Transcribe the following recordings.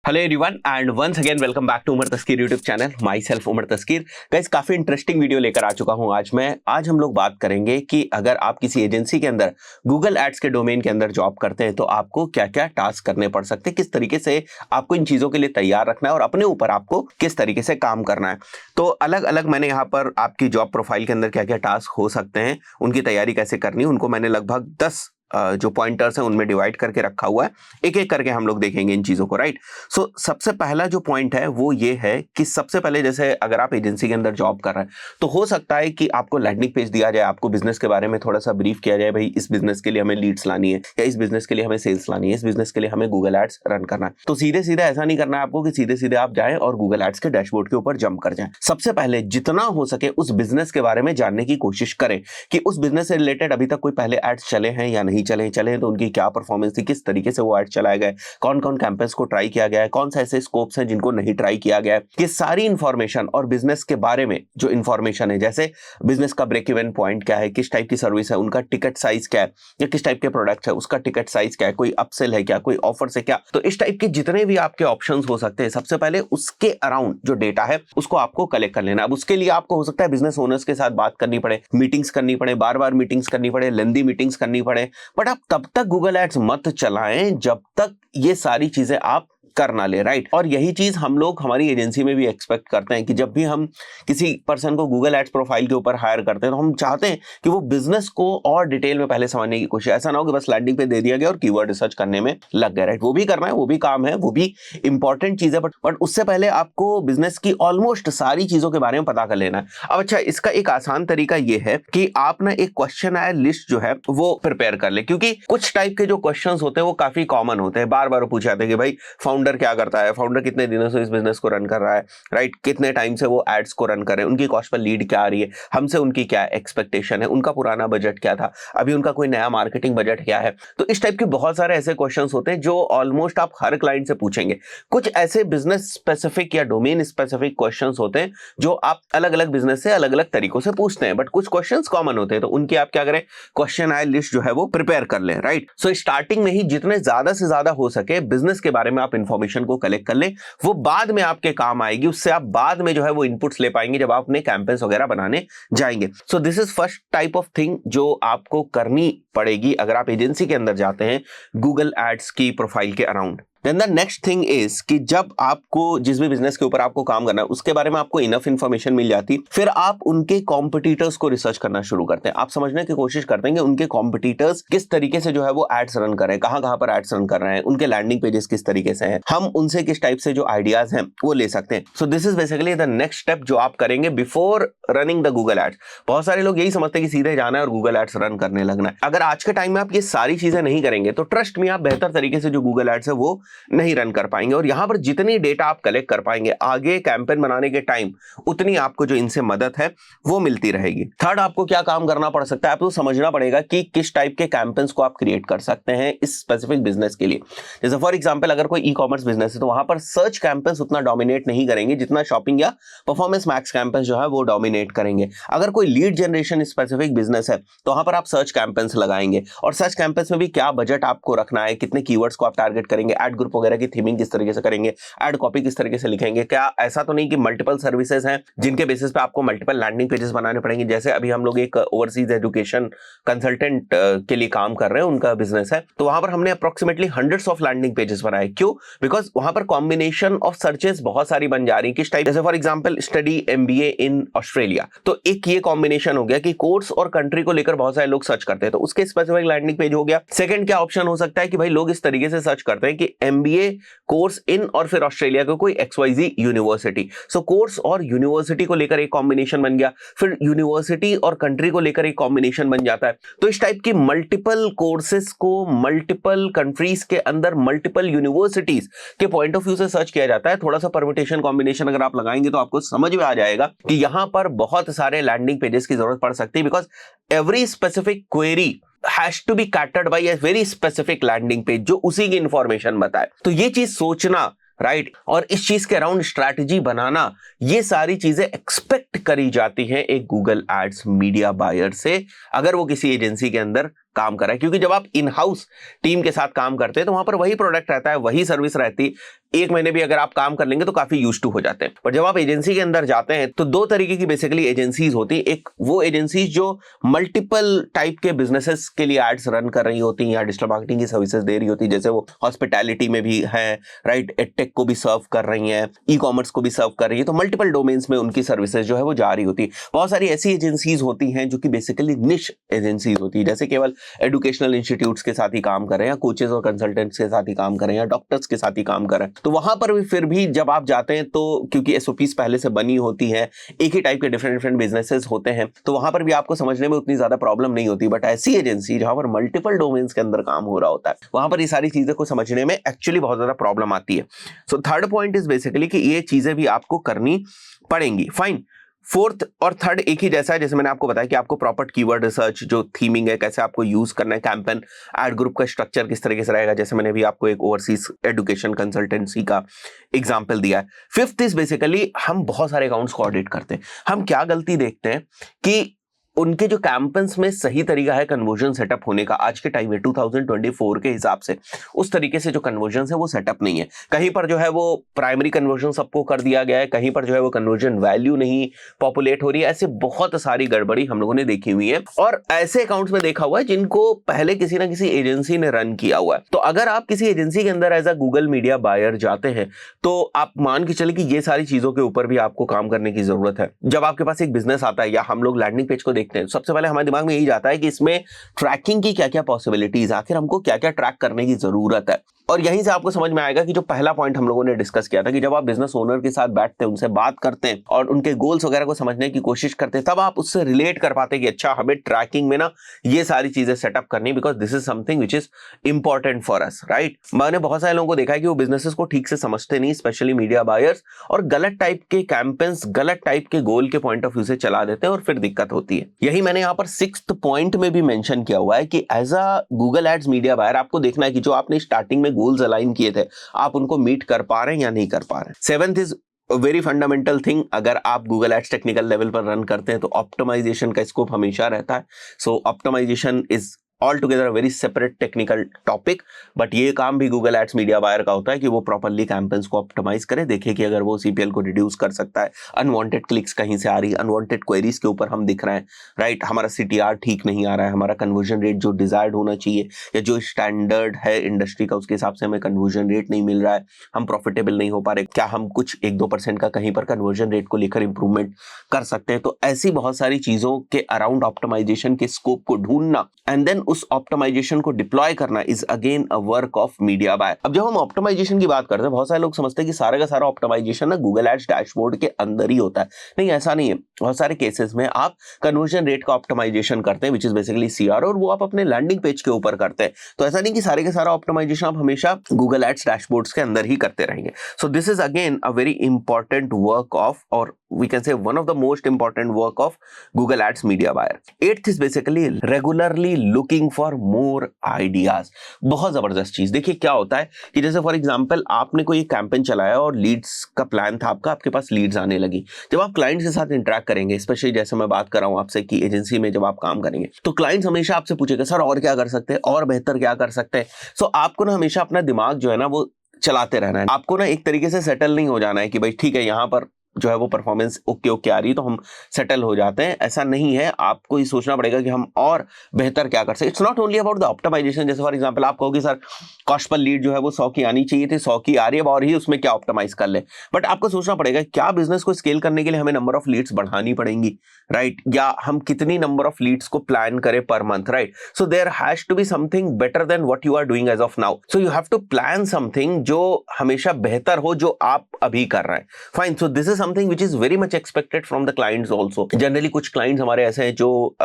Hello everyone and once again welcome back to Umar Taskeer YouTube channel. Myself Umar Taskeer. Guys काफी interesting video लेकर आ चुका हूं आज हम लोग बात करेंगे कि अगर आप किसी एजेंसी के अंदर गूगल एड्स के डोमेन के अंदर जॉब करते हैं तो आपको क्या क्या टास्क करने पड़ सकते हैं, किस तरीके से आपको इन चीजों के लिए तैयार रखना है और अपने ऊपर आपको किस तरीके से काम करना है। तो अलग अलग मैंने यहाँ पर आपकी जॉब प्रोफाइल के अंदर क्या क्या टास्क हो सकते हैं, उनकी तैयारी कैसे करनी है, उनको मैंने लगभग 10 जो पॉइंटर्स हैं उनमें डिवाइड करके रखा हुआ है। एक एक करके हम लोग देखेंगे इन चीजों को, राइट। सो सबसे पहला जो पॉइंट है वो ये है कि सबसे पहले जैसे अगर आप एजेंसी के अंदर जॉब कर रहे हैं तो हो सकता है कि आपको लैंडिंग पेज दिया जाए, आपको बिजनेस के बारे में थोड़ा सा ब्रीफ किया जाए, भाई इस बिजनेस के लिए हमें लीड्स लानी है या इस बिजनेस के लिए हमें सेल्स लानी है, इस बिजनेस के लिए हमें गूगल एड्स रन करना है। तो सीधे सीधे ऐसा नहीं करना है आपको कि सीधे सीधे आप जाएं और गूगल एड्स के डैशबोर्ड के ऊपर जंप कर जाएं। सबसे पहले जितना हो सके उस बिजनेस के बारे में जानने की कोशिश करें कि उस बिजनेस से रिलेटेड अभी तक कोई पहले एड्स चले हैं या नहीं चले तो उनकी क्या परफॉर्मेंस थी, किस तरीके से वो एड चलाए गए, कौन कौन कैंपेन्स को ट्राई किया गया है, कौन सा ऐसे स्कोप्स हैं जिनको नहीं ट्राई किया गया है। ये सारी इंफॉर्मेशन और बिजनेस के बारे में जो इंफॉर्मेशन है, जैसे बिजनेस का ब्रेक इवन पॉइंट क्या है, किस टाइप की सर्विस है, उनका टिकट साइज क्या है, या किस टाइप के प्रोडक्ट है उसका टिकट साइज क्या है, कोई अपसेल है क्या, कोई ऑफर से क्या, तो इस टाइप के जितने भी आपके ऑप्शंस हो सकते हैं सबसे पहले उसके अराउंड जो डेटा है उसको आपको कलेक्ट कर लेना। अब उसके लिए आपको हो सकता है बिजनेस ओनर्स के साथ बात करनी पड़े, मीटिंग्स करनी पड़े, बार बार मीटिंग्स करनी पड़े, लेंदी मीटिंग्स करनी पड़े, बट आप तब तक गूगल एड्स मत चलाएं जब तक ये सारी चीजें आप कर ना ले, राइट। और यही चीज हम लोग हमारी एजेंसी में भी एक्सपेक्ट करते हैं कि जब भी हम किसी पर्सन को गूगल एड्स प्रोफाइल के ऊपर हायर करते हैं तो हम चाहते हैं कि वो बिजनेस को और डिटेल में पहले समझने की कोशिश, ऐसा ना हो कि बस लैंडिंग पे दे दिया गया और कीवर्ड रिसर्च करने में लग गए, राइट। वो भी करना है, वो भी काम है, वो भी इंपॉर्टेंट चीज है, बट उससे पहले आपको बिजनेस की ऑलमोस्ट सारी चीजों के बारे में पता कर लेना है। अब अच्छा, इसका एक आसान तरीका ये है कि आप ना एक क्वेश्चन आयर लिस्ट जो है वो प्रिपेयर कर ले, क्योंकि कुछ टाइप के जो क्वेश्चन होते हैं वो काफी कॉमन होते हैं, बार बार पूछे जाते हैं कि भाई फाउंडर क्या करता है, फाउंडर कितने दिनों से इस बिजनेस को रन कर रहा है, राइट, कितने टाइम से वो एड्स को रन कर रहे हैं, उनकी कॉस्ट पर लीड क्या आ रही है, हमसे उनकी क्या एक्सपेक्टेशन है, उनका पुराना बजट क्या था, अभी उनका कोई नया मार्केटिंग बजट क्या है। तो इस टाइप के बहुत सारे ऐसे क्वेश्चंस होते हैं जो ऑलमोस्ट आप हर क्लाइंट से पूछेंगे। कुछ ऐसे बिजनेस स्पेसिफिक या डोमेन स्पेसिफिक क्वेश्चंस होते हैं जो आप अलग अलग बिजनेस से अलग अलग तरीकों से पूछते हैं, बट कुछ क्वेश्चंस कॉमन होते हैं, तो उनकी आप क्या करें, क्वेश्चन आयर लिस्ट जो है वो प्रिपेयर कर लें, राइट। सो स्टार्टिंग में ही जितने ज्यादा से ज्यादा हो सके बिजनेस के बारे में आप इंफॉर्मेशन को कलेक्ट कर लें, वो बाद में आपके काम आएगी, उससे आप बाद में जो है वो इनपुट्स ले पाएंगे जब आप अपने कैंपेन्स वगैरह बनाने जाएंगे। सो this is first type of thing जो आपको करनी पड़ेगी अगर आप एजेंसी के अंदर जाते हैं गूगल एड्स की प्रोफाइल के around. Then the next thing is कि जब आपको जिस भी बिजनेस के ऊपर आपको काम करना है उसके बारे में आपको इनफ इंफॉर्मेशन मिल जाती, फिर आप उनके कॉम्पिटिटर्स को रिसर्च करना शुरू करते हैं। आप समझने की कोशिश करते हैं कि उनके कॉम्पिटिटर्स किस तरीके से जो है वो एड्स रन कर रहे हैं, कहां पर एड्स रन कर रहे हैं, उनके लैंडिंग पेजेस किस तरीके से हैं, हम उनसे किस टाइप से जो आइडियाज हैं वो ले सकते हैं। So this is basically the next step जो आप करेंगे before running the Google ads. बहुत सारे लोग यही समझते हैं कि सीधे जाना है और गूगल एड्स रन करने लगना है। अगर आज के टाइम में आप ये सारी चीजें नहीं करेंगे तो ट्रस्ट में आप बेहतर तरीके से जो गूगल एड्स है वो नहीं रन कर पाएंगे, और यहां पर जितनी डेटा आप कलेक्ट कर पाएंगे आगे कैंपेन बनाने के टाइम उतनी आपको जो इनसे मदद है वो मिलती रहेगी। थर्ड, आपको क्या काम करना पड़ सकता है, आपको समझना पड़ेगा कि किस टाइप के कैंपेन्स को आप क्रिएट कर सकते हैं इस स्पेसिफिक बिजनेस के लिए। जैसे फॉर एग्जांपल अगर कोई ई कॉमर्स बिजनेस है तो वहां पर सर्च कैंपेन्स उतना डोमिनेट नहीं करेंगे जितना शॉपिंग या परफॉर्मेंस मैक्स कैंपेन्स जो है वो डोमिनेट करेंगे। अगर कोई लीड जनरेशन स्पेसिफिक बिजनेस है तो वहां पर आप सर्च कैंपेन्स लगाएंगे, और सर्च कैंपेन्स में भी क्या बजट आपको रखना है, कितने कीवर्ड्स को आप टारगेट करेंगे, एड ग्रुप वगैरह की थीमिंग किस तरीके से करेंगे, एड कॉपी किस तरीके से लिखेंगे। क्या ऐसा तो नहीं कि मल्टीपल सर्विसेज हैं जिनके बेसिस पे आपको मल्टीपल लैंडिंग पेजेस बनाने पड़ेंगे। जैसे अभी हम लोग एक ओवरसीज एजुकेशन कंसल्टेंट के लिए काम कर रहे हैं, उनका बिजनेस है, तो वहां पर हमने approximately hundreds of landing pages बनाए। क्यों? बिकॉज वहां पर कॉम्बिनेशन ऑफ सर्चेस बहुत सारी बन जा रही है। किस टाइप? जैसे for example study MBA in Australia, तो एक ये कॉम्बिनेशन हो गया कि कोर्स और कंट्री को लेकर बहुत सारे लोग सर्च करते हैं, तो उसके स्पेसिफिक लैंडिंग पेज हो गया। सेकंड क्या ऑप्शन हो सकता है कि भाई लोग इस तरीके से सर्च करते हैं कि एमबीए कोर्स इन और फिर ऑस्ट्रेलिया को कोई XYZ यूनिवर्सिटी, सो कोर्स और यूनिवर्सिटी को लेकर एक कॉम्बिनेशन बन गया, फिर यूनिवर्सिटी और कंट्री को लेकर एक कॉम्बिनेशन बन जाता है। तो इस टाइप की मल्टीपल कोर्सेज को मल्टीपल कंट्रीज के अंदर मल्टीपल यूनिवर्सिटीज के पॉइंट ऑफ व्यू से सर्च किया जाता है। थोड़ा सा परम्यूटेशन कॉम्बिनेशन अगर आप लगाएंगे तो आपको समझ में आ जाएगा कि यहां पर बहुत सारे लैंडिंग पेजेस की जरूरत पड़ सकती है, because every specific query has to be catered by a very specific landing page जो उसी की इंफॉर्मेशन बताए। तो ये चीज सोचना, राइट, और इस चीज के अराउंड स्ट्रैटेजी बनाना, ये सारी चीजें एक्सपेक्ट करी जाती हैं एक गूगल एड्स मीडिया बायर से अगर वो किसी एजेंसी के अंदर काम कर रहा है, क्योंकि जब आप इन हाउस टीम के साथ काम करते हैं तो वहां पर वही प्रोडक्ट रहता है, वही सर्विस रहती। एक महीने भी अगर आप काम कर लेंगे तो काफी यूज्ड टू हो जाते हैं। पर जब आप एजेंसी के अंदर जाते हैं तो दो तरीके की बेसिकली एजेंसीज होती हैं। एक वो एजेंसीज जो मल्टीपल टाइप के बिजनेसेस के लिए एड्स रन कर रही होती हैं या डिजिटल मार्केटिंग की सर्विसेज दे रही होती है, जैसे वो हॉस्पिटैलिटी में भी है, राइट, एडटेक को भी सर्व कर रही हैं, ई कॉमर्स को भी सर्व कर रही है, तो मल्टीपल डोमेन्स में उनकी सर्विसेज जो है वो जा रही होती है। बहुत सारी ऐसी एजेंसीज होती हैं जो कि बेसिकली निश एजेंसीज होती है, जैसे केवल एजुकेशनल इंस्टीट्यूट्स के साथ ही काम कर रहे हैं, या कोचेज और कंसल्टेंट्स के साथ ही काम कर रहे हैं, या डॉक्टर्स के साथ ही काम कर रहे हैं, तो वहां पर भी फिर भी जब आप जाते हैं तो क्योंकि एसओपीज पहले से बनी होती है, एक ही टाइप के डिफरेंट बिजनेसेस होते हैं, तो वहां पर भी आपको समझने में उतनी ज्यादा प्रॉब्लम नहीं होती। बट ऐसी एजेंसी जहां पर मल्टीपल डोमेन्स के अंदर काम हो रहा होता है, वहां पर ये सारी चीजें को समझने में एक्चुअली बहुत ज्यादा प्रॉब्लम आती है। So third point is basically कि ये चीजें भी आपको करनी पड़ेंगी। फाइन, फोर्थ और थर्ड एक ही जैसा है, जैसे मैंने आपको बताया कि आपको प्रॉपर कीवर्ड रिसर्च, जो थीमिंग है, कैसे आपको यूज करना है, कैंपेन एड ग्रुप का स्ट्रक्चर किस तरीके से रहेगा, जैसे मैंने भी आपको एक ओवरसीज एजुकेशन कंसल्टेंसी का एग्जांपल दिया है। फिफ्थ इज बेसिकली हम बहुत सारे अकाउंट्स को ऑडिट करते हैं। हम क्या गलती देखते हैं कि उनके जो कैंपेन्स में सही तरीका है कन्वर्जन सेटअप होने का, आज के टाइम में 2024 के हिसाब से उस तरीके से जो कन्वर्जन है वो सेटअप नहीं है। कहीं पर जो है वो प्राइमरी कन्वर्जन सबको कर दिया गया है, कहीं पर जो है वो कन्वर्जन वैल्यू नहीं पॉपुलेट हो रही है। ऐसे बहुत सारी गड़बड़ी हम लोगों ने देखी हुई है, और ऐसे अकाउंट्स में देखा हुआ है जिनको पहले किसी ना किसी एजेंसी ने रन किया हुआ है। तो अगर आप किसी एजेंसी के अंदर as a Google media buyer जाते हैं तो आप मान के चले कि ये सारी चीजों के ऊपर भी आपको काम करने की जरूरत है। जब आपके पास एक बिजनेस आता है या हम लोग लैंडिंग पेज को देखते हैं, सबसे पहले हमारे दिमाग में यही जाता है कि इसमें ट्रैकिंग की क्या क्या पॉसिबिलिटीज, आखिर हमको क्या क्या ट्रैक करने की जरूरत है। और यहीं से आपको समझ में आएगा कि जो पहला पॉइंट हम लोगों ने डिस्कस किया था कि जब आप बिजनेस ओनर के साथ बैठते हैं, उनसे बात करते हैं और उनके गोल्स वगैरह को समझने की कोशिश करते हैं, तब आप उससे रिलेट कर पाते हैं कि अच्छा, हमें ट्रैकिंग में ना ये सारी चीजें सेटअप करनी, because this is something which is important for us, right. मैंने बहुत सारे लोगों को देखा है कि वो बिजनेसेस को ठीक से समझते नहीं, स्पेशली मीडिया बायर्स, और गलत टाइप के कैंपेन्स, गलत टाइप के गोल के पॉइंट ऑफ व्यू से चला देते हैं और फिर दिक्कत होती है। यही मैंने यहाँ पर सिक्स्थ पॉइंट में भी मेंशन किया हुआ है कि as a Google ads media buyer आपको देखना है कि जो आपने स्टार्टिंग में गोल्स अलाइन किए थे आप उनको मीट कर पा रहे हैं या नहीं कर पा रहे हैं। Seventh is very fundamental thing, अगर आप गूगल एड्स टेक्निकल लेवल पर रन करते हैं तो ऑप्टिमाइजेशन का स्कोप हमेशा रहता है। So optimisation is all together very separate technical topic, but ये काम भी गूगल एड्स मीडिया बायर का होता है कि वो प्रॉपरली कैंपेन्स को ऑप्टिमाइज करे, देखे कि अगर वो सीपीएल को रिड्यूस कर सकता है, अनवांटेड क्लिक्स कहीं से आ रही है, अनवांटेड क्वेरीज के ऊपर हम दिख रहे हैं, राइट, हमारा सीटीआर ठीक नहीं आ रहा है, हमारा कन्वर्जन रेट जो डिजायर्ड होना चाहिए या जो स्टैंडर्ड है इंडस्ट्री का उसके हिसाब से हमें कन्वर्जन रेट नहीं मिल रहा है, हम प्रॉफिटेबल नहीं हो पा रहे, क्या हम कुछ 1-2% का कहीं पर कन्वर्जन रेट को लेकर इंप्रूवमेंट कर सकते हैं। तो ऐसी बहुत सारी चीजों के अराउंड ऑप्टिमाइजेशन के स्कोप को ढूंढना एंड देन उस ऑप्टिमाइजेशन को डिप्लॉय करना is again a work of media buyer. अब जब हम ऑप्टिमाइजेशन की बात करते हैं, बहुत सारे लोग समझते हैं कि सारा का सारा ऑप्टिमाइजेशन ना गूगल एड्स डैशबोर्ड के अंदर ही होता है। नहीं, ऐसा नहीं है। बहुत सारे केसेस में आप कन्वर्जन रेट का ऑप्टिमाइजेशन करते हैं, विच इज बेसिकली सीआर, और वो आप अपने लैंडिंग पेज के ऊपर करते हैं। तो ऐसा नहीं कि सारे का सारा ऑप्टिमाइजेशन आप हमेशा गूगल एड्स डैशबोर्ड्स के अंदर ही करते रहेंगे। सो this is again a very important work of, और we can say one of the most important work of Google Ads media buyer. Eighth is basically regularly looking for more ideas. बहुत जबरदस्त चीज। देखिए क्या होता है कि जैसे फॉर एग्जांपल आपने कोई कैंपेन चलाया और लीड्स का प्लान था आपका, आपके पास लीड्स आने लगी। जब आप क्लाइंट्स के साथ इंटरेक्ट करेंगे, स्पेशली जैसे मैं बात कर रहा हूं आपसे कि एजेंसी में जब आप काम करेंगे तो क्लाइंट्स हमेशा आपसे पूछेगा सर और क्या कर सकते हैं, और बेहतर क्या कर सकते हैं। सो आपको ना हमेशा अपना दिमाग जो है ना वो चलाते रहना है। आपको ना एक तरीके से सेटल नहीं हो जाना है कि भाई ठीक है यहाँ पर जो है वो परफॉर्मेंस ओके आ रही है तो हम सेटल हो जाते हैं। ऐसा नहीं है, आपको ये सोचना पड़ेगा कि हम और बेहतर क्या कर सकते। It's not only about the optimisation. जैसे फॉर एग्जांपल आप कहोगे सर कॉस्ट पर लीड जो है वो 100 की आनी चाहिए थी, 100 की आ रही है और ही उसमें क्या ऑप्टिमाइज कर ले। बट आपको सोचना पड़ेगा क्या बिजनेस को स्केल करने के लिए हमें नंबर ऑफ लीड्स बढ़ानी पड़ेंगी, राइट, या हम कितनी नंबर ऑफ लीड्स को प्लान करें per month, right. So there has to be something better than what you are doing as of now. So you have to plan something जो हमेशा बेहतर हो जो आप अभी कर रहे हैं। Fine, so this is something which is very much expected from the clients also. Generally कुछ क्लाइंट्स हमारे ऐसे हैं जो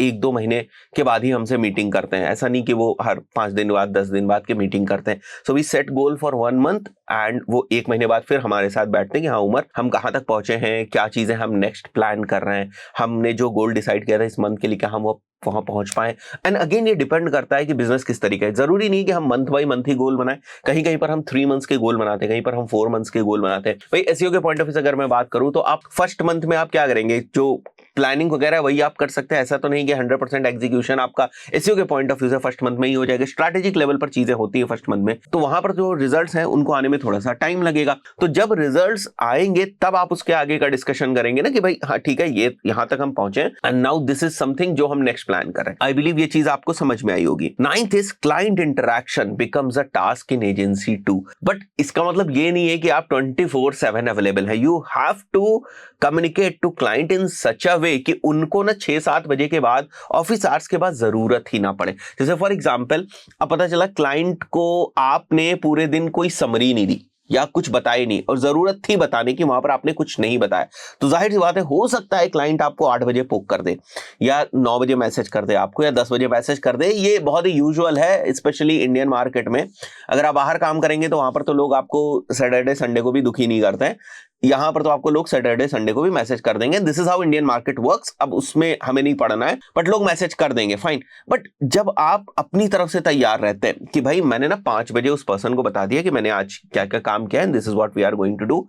1-2 महीने के बाद ही हमसे मीटिंग करते हैं। ऐसा नहीं कि वो हर 5 दिन बाद 10 दिन बाद के मीटिंग करते हैं। So we set goal for 1 month and वो 1 महीने बाद फिर हमारे साथ बैठते हैं कि हाँ उमर हम कहाँ तक पहुंचे हैं, क्या चीजें हम नेक्स्ट प्लान कर रहे हैं, हमने जो गोल डिसाइड किया था इस मंथ के लिए क्या हम वो वहां पहुंच पाए। एंड अगेन ये डिपेंड करता है कि बिजनेस किस तरीके है। जरूरी नहीं कि हम मंथ बाई मंथ ही गोल बनाएं, कहीं कहीं पर हम 3 मंथ्स के गोल बनाते हैं, कहीं पर हम 4 मंथ्स के गोल बनाते हैं। भाई एसईओ के पॉइंट ऑफ व्यू से अगर मैं बात करूं तो आप फर्स्ट मंथ में आप क्या करेंगे, जो प्लानिंग वगैरह वही आप कर सकते हैं, ऐसा तो नहीं कि 100% एग्जीक्यूशन आपका एसईओ के पॉइंट ऑफ व्यू से फर्स्ट मंथ में ही हो जाएगा। स्ट्रैटेजिक लेवल पर चीजें होती है फर्स्ट मंथ में, तो वहां पर जो रिजल्ट्स हैं उनको आने में थोड़ा सा टाइम लगेगा। तो जब रिजल्ट्स आएंगे तब आप उसके आगे का डिस्कशन करेंगे ना कि भाई हाँ ठीक है, ये यहां तक हम पहुंचे and now this is something जो हम नेक्स्ट प्लान करें। आई बिलीव ये चीज आपको समझ में आई होगी। 9th is client interaction becomes a task in agency too. But इसका मतलब ये नहीं है कि आप 24/7 अवेलेबल है। You have to communicate to client in such a way कि उनको ना 6-7 बजे के बाद, ऑफिस आवर्स के बाद जरूरत ही ना पड़े। जैसे फॉर एग्जांपल अब पता चला क्लाइंट को आपने पूरे दिन कोई समरी नहीं दी या कुछ बताया नहीं, और जरूरत थी बताने की, वहां पर आपने कुछ नहीं बताया, तो जाहिर सी बात है हो सकता है क्लाइंट आपको 8 बजे पोक कर दे या 9 बजे मैसेज कर दे आपको या 10 बजे मैसेज कर दे। ये बहुत ही यूजुअल है स्पेशली इंडियन मार्केट में। अगर आप बाहर काम करेंगे तो वहां पर तो लोग आपको सैटरडे संडे को भी दुखी नहीं करते हैं, यहां पर तो आपको लोग सैटरडे संडे को भी मैसेज कर देंगे। This is how Indian market works. अब उसमें हमें नहीं पढ़ना है, बट लोग मैसेज कर देंगे, फाइन। बट जब आप अपनी तरफ से तैयार रहते हैं कि भाई मैंने ना 5 बजे उस पर्सन को बता दिया कि मैंने आज क्या क्या काम किया है, this is what we are going to do,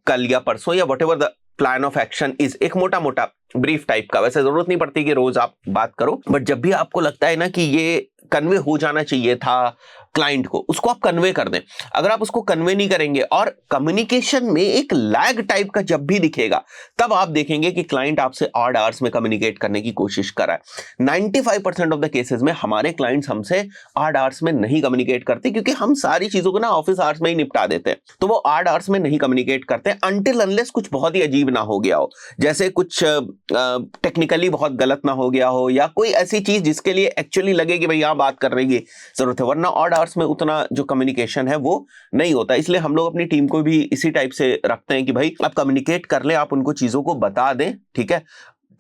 कल या परसों या whatever the plan of action is, एक मोटा मोटा ब्रीफ टाइप का। वैसे जरूरत नहीं पड़ती कि रोज आप बात करो, बट जब भी आपको लगता है ना कि ये कन्वे हो जाना चाहिए था क्लाइंट को, उसको आप कन्वे कर दें। अगर आप उसको कन्वे नहीं करेंगे और कम्युनिकेशन में एक लैग टाइप का जब भी दिखेगा, तब आप देखेंगे कि क्लाइंट आपसे ऑड आवर्स में कम्युनिकेट करने की कोशिश कर रहा है। 95% ऑफ द केसेस में हमारे क्लाइंट्स हमसे ऑड आवर्स में नहीं कम्युनिकेट करते, क्योंकि हम सारी चीजों को ना ऑफिस आवर्स में ही निपटा देते हैं। तो वो ऑड आवर्स में नहीं कम्युनिकेट करते अनटिल अनलेस कुछ बहुत ही अजीब ना हो गया हो, जैसे कुछ टेक्निकली बहुत गलत ना हो गया हो, या कोई ऐसी चीज जिसके लिए एक्चुअली लगे कि भाई यहां बात करने की जरूरत है। वरना ऑड आवर्स में उतना जो कम्युनिकेशन है वो नहीं होता। इसलिए हम लोग अपनी टीम को भी इसी टाइप से रखते हैं कि भाई आप कम्युनिकेट कर ले, आप उनको चीजों को बता दें, ठीक है,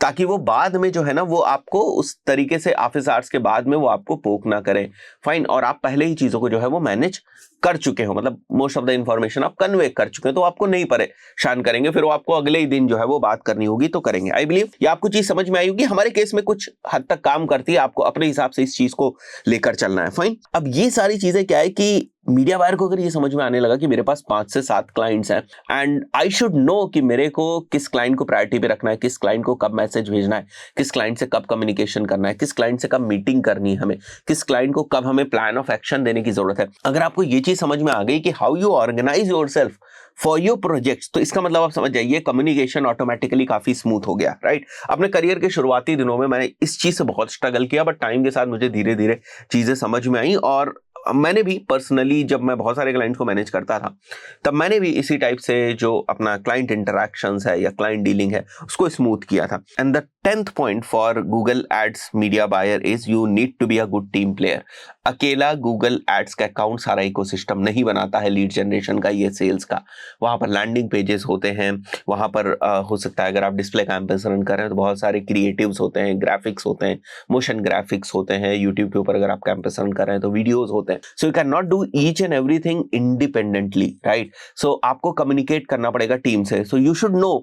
ताकि वो बाद में जो है ना वो आपको उस तरीके से ऑफिस आवर्स के बाद में वो आपको पोक ना करें, फाइन। और आप पहले ही चीजों को जो है वो मैनेज कर चुके हो, मतलब मोस्ट ऑफ द इंफॉर्मेशन आप कन्वे कर चुके हैं, तो आपको नहीं परेशान करेंगे। फिर वो आपको अगले ही दिन जो है वो बात करनी होगी तो करेंगे। आई बिलीव ये आपको चीज समझ में आई होगी। हमारे केस में कुछ हद तक काम करती है, आपको अपने हिसाब से इस चीज को लेकर चलना है, फाइन। अब ये सारी चीजें क्या है कि मीडिया बायर को अगर ये समझ में आने लगा कि मेरे पास 5 से 7 क्लाइंट्स हैं एंड आई शुड नो कि मेरे को किस क्लाइंट को प्रायोरिटी पे रखना है, किस क्लाइंट को कब मैसेज भेजना है, किस क्लाइंट से कब कम्युनिकेशन करना है, किस क्लाइंट से कब मीटिंग करनी है हमें, किस क्लाइंट को कब हमें प्लान ऑफ एक्शन देने की जरूरत है। अगर आपको ये चीज समझ में आ गई कि how you organise yourself for your projects, तो इसका मतलब आप समझ जाइए कम्युनिकेशन ऑटोमेटिकली काफी स्मूथ हो गया, राइट। अपने करियर के शुरुआती दिनों में मैंने इस चीज से बहुत स्ट्रगल किया, बट टाइम के साथ मुझे धीरे धीरे चीजें समझ में आई, और मैंने भी पर्सनली जब मैं बहुत सारे क्लाइंट्स को मैनेज करता था तब मैंने भी इसी टाइप से जो अपना क्लाइंट इंटरैक्शंस है या क्लाइंट डीलिंग है उसको स्मूथ किया था। And the 10th point for Google ads media buyer is you need to be a good team player. अकेला गूगल एड्स का अकाउंट सारा इकोसिस्टम नहीं बनाता है लीड जनरेशन का, ये सेल्स का। वहां पर लैंडिंग पेजेस होते हैं, वहां पर हो सकता है अगर आप डिस्प्ले कैंपेन्स रन कर रहे हैं तो बहुत सारे क्रिएटिव्स होते हैं, ग्राफिक्स होते हैं, मोशन ग्राफिक्स होते हैं, यूट्यूब के ऊपर अगर आप कैंपेस रन कर रहे हैं तो वीडियोज होते हैं। So you can not do each and everything independently, right. So आपको कम्युनिकेट करना पड़ेगा टीम से। सो यू शुड नो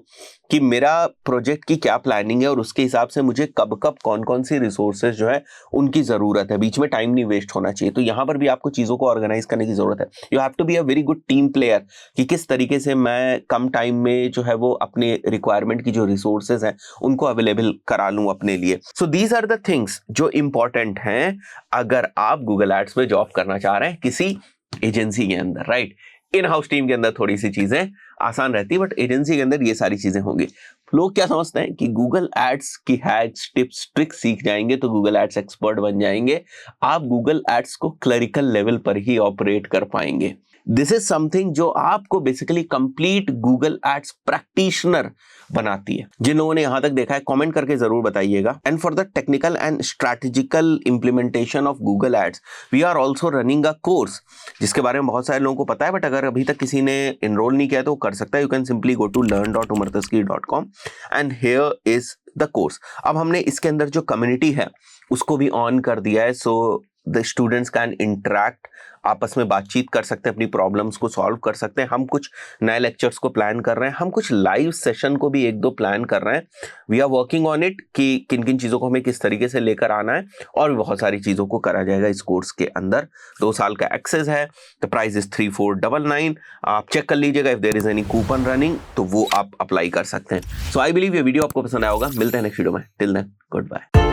कि मेरा प्रोजेक्ट की क्या प्लानिंग है और उसके हिसाब से मुझे कब कब कौन कौन सी रिसोर्सेज जो है उनकी जरूरत है, बीच में टाइम नहीं वेस्ट होना चाहिए। तो यहां पर भी आपको चीजों को ऑर्गेनाइज करने की जरूरत है। You have to be a very good team player कि किस तरीके से मैं कम टाइम में जो है वो अपने रिक्वायरमेंट की जो रिसोर्सेज हैं उनको अवेलेबल करा लूं अपने लिए। So these are the things जो इंपॉर्टेंट हैं अगर आप गूगल एड्स में जॉब करना चाह रहे हैं किसी एजेंसी के अंदर, राइट। इन हाउस टीम के अंदर थोड़ी सी चीजें आसान रहती है, बट एजेंसी के अंदर ये सारी चीजें होंगी। लोग क्या समझते हैं कि गूगल एड्स की हैक्स, टिप्स, ट्रिक्स सीख जाएंगे तो गूगल एड्स एक्सपर्ट बन जाएंगे। आप गूगल एड्स को क्लरिकल लेवल पर ही ऑपरेट कर पाएंगे। दिस इज समथिंग जो आपको basically complete Google ads practitioner बनाती है। जिन लोगों ने यहां तक देखा है कमेंट करके जरूर बताइएगा। And for the technical and strategical implementation of Google ads we are also running a course, जिसके बारे में बहुत सारे लोगों को पता है, बट अगर अभी तक किसी ने इनरोल नहीं किया तो कर सकता है। You can simply go to learn.umartaskir.com and here is the course. अब हमने इसके अंदर जो कम्युनिटी है उसको भी ऑन कर दिया है। So the students can interact, आपस में बातचीत कर सकते हैं, अपनी प्रॉब्लम्स को सॉल्व कर सकते हैं। हम कुछ नए लेक्चर्स को प्लान कर रहे हैं, हम कुछ लाइव सेशन को भी 1-2 प्लान कर रहे हैं। We are working on it कि किन किन चीज़ों को हमें किस तरीके से लेकर आना है, और भी बहुत सारी चीज़ों को करा जाएगा इस कोर्स के अंदर। 2 साल का एक्सेस है, द प्राइस इज 3499। आप चेक कर लीजिएगा, if there is any coupon running तो वो आप अप्लाई कर सकते हैं। सो आई बिलीव ये वीडियो आपको पसंद आया होगा। मिलते हैं नेक्स्ट वीडियो में, टिल देन गुड बाय।